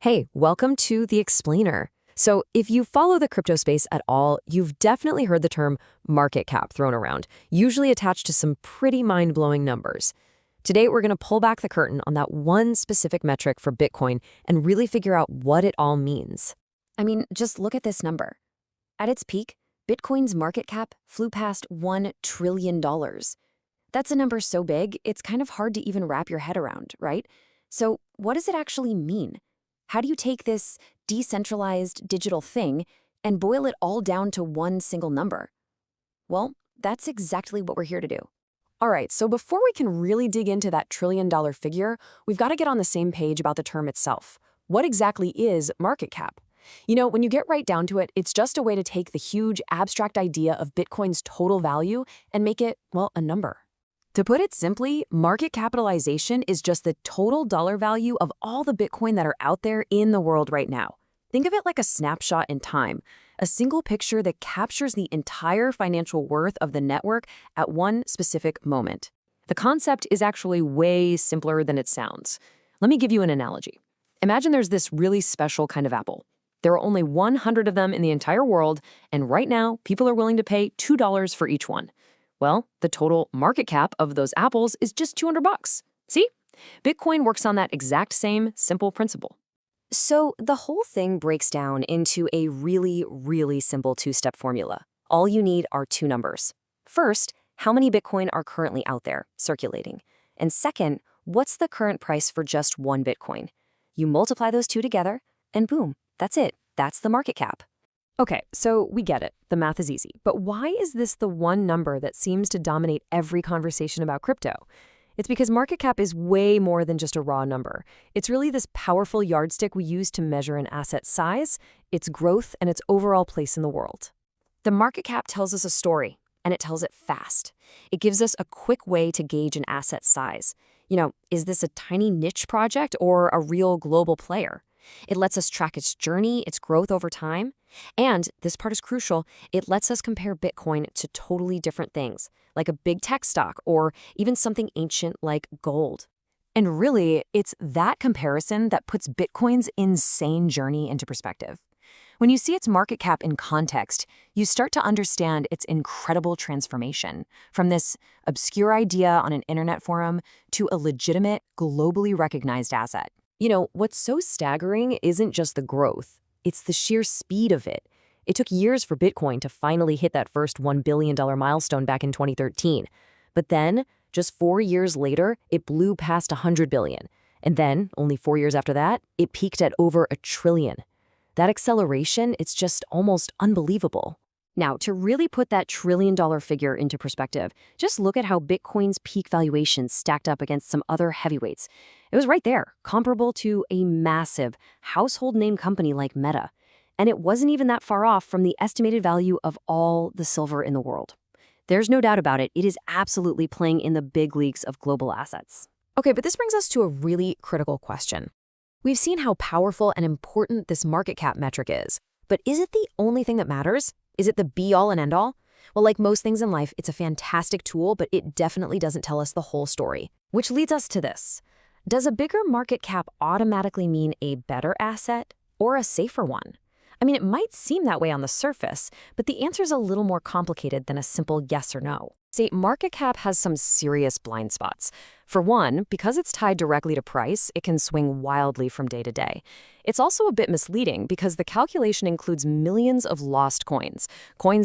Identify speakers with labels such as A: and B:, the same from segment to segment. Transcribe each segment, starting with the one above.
A: Hey, welcome to The Explainer. So, if you follow the crypto space at all, you've definitely heard the term market cap thrown around, usually attached to some pretty mind-blowing numbers. Today, we're going to pull back the curtain on that one specific metric for Bitcoin and really figure out what it all means.
B: I mean, just look at this number. At its peak, Bitcoin's market cap flew past $1 trillion. That's a number so big, it's kind of hard to even wrap your head around, right? So, what does it actually mean? How do you take this decentralized digital thing and boil it all down to one single number? Well, that's exactly what we're here to do.
A: All right, so before we can really dig into that trillion-dollar figure, we've got to get on the same page about the term itself. What exactly is market cap? When you get right down to it, it's just a way to take the huge, abstract idea of Bitcoin's total value and make it, well, a number. To put it simply, market capitalization is just the total dollar value of all the Bitcoin that are out there in the world right now. Think of it like a snapshot in time, a single picture that captures the entire financial worth of the network at one specific moment. The concept is actually way simpler than it sounds. Let me give you an analogy. Imagine there's this really special kind of apple. There are only 100 of them in the entire world, and right now, people are willing to pay $2 for each one. Well, the total market cap of those apples is just 200 bucks. See? Bitcoin works on that exact same simple principle.
B: So, the whole thing breaks down into a really, really simple two-step formula. All you need are two numbers. First, how many Bitcoin are currently out there, circulating? And second, what's the current price for just one Bitcoin? You multiply those two together, and boom, that's it. That's the market cap.
A: Okay, so we get it. The math is easy. But why is this the one number that seems to dominate every conversation about crypto? It's because market cap is way more than just a raw number. It's really this powerful yardstick we use to measure an asset's size, its growth, and its overall place in the world. The market cap tells us a story, and it tells it fast. It gives us a quick way to gauge an asset's size. Is this a tiny niche project or a real global player? It lets us track its journey, its growth over time. And, this part is crucial, it lets us compare Bitcoin to totally different things, like a big tech stock or even something ancient like gold. And really, it's that comparison that puts Bitcoin's insane journey into perspective. When you see its market cap in context, you start to understand its incredible transformation, from this obscure idea on an internet forum to a legitimate, globally recognized asset. What's so staggering isn't just the growth, it's the sheer speed of it. It took years for Bitcoin to finally hit that first $1 billion milestone back in 2013. But then, just 4 years later, it blew past $100 billion. And then, only 4 years after that, it peaked at over $1 trillion. That acceleration, it's just almost unbelievable. Now, to really put that trillion-dollar figure into perspective, just look at how Bitcoin's peak valuation stacked up against some other heavyweights. It was right there, comparable to a massive household name company like Meta. And it wasn't even that far off from the estimated value of all the silver in the world. There's no doubt about it, it is absolutely playing in the big leagues of global assets. Okay, but this brings us to a really critical question. We've seen how powerful and important this market cap metric is, but is it the only thing that matters? Is it the be-all and end-all? Well, like most things in life, it's a fantastic tool, but it definitely doesn't tell us the whole story. Which leads us to this. Does a bigger market cap automatically mean a better asset or a safer one? I mean, it might seem that way on the surface, but the answer's a little more complicated than a simple yes or no. See, market cap has some serious blind spots. For one, because it's tied directly to price, it can swing wildly from day to day. It's also a bit misleading because the calculation includes millions of lost coins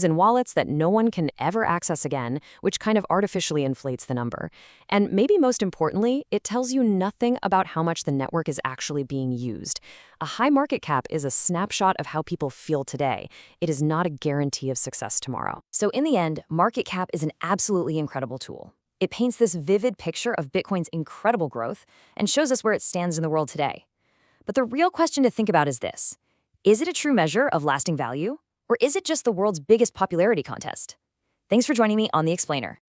A: in wallets that no one can ever access again, which kind of artificially inflates the number. And maybe most importantly, it tells you nothing about how much the network is actually being used. A high market cap is a snapshot of how people feel today. It is not a guarantee of success tomorrow. So in the end, market cap is an absolutely incredible tool. It paints this vivid picture of Bitcoin's incredible growth and shows us where it stands in the world today. But the real question to think about is this. Is it a true measure of lasting value? Or is it just the world's biggest popularity contest? Thanks for joining me on The Explainer.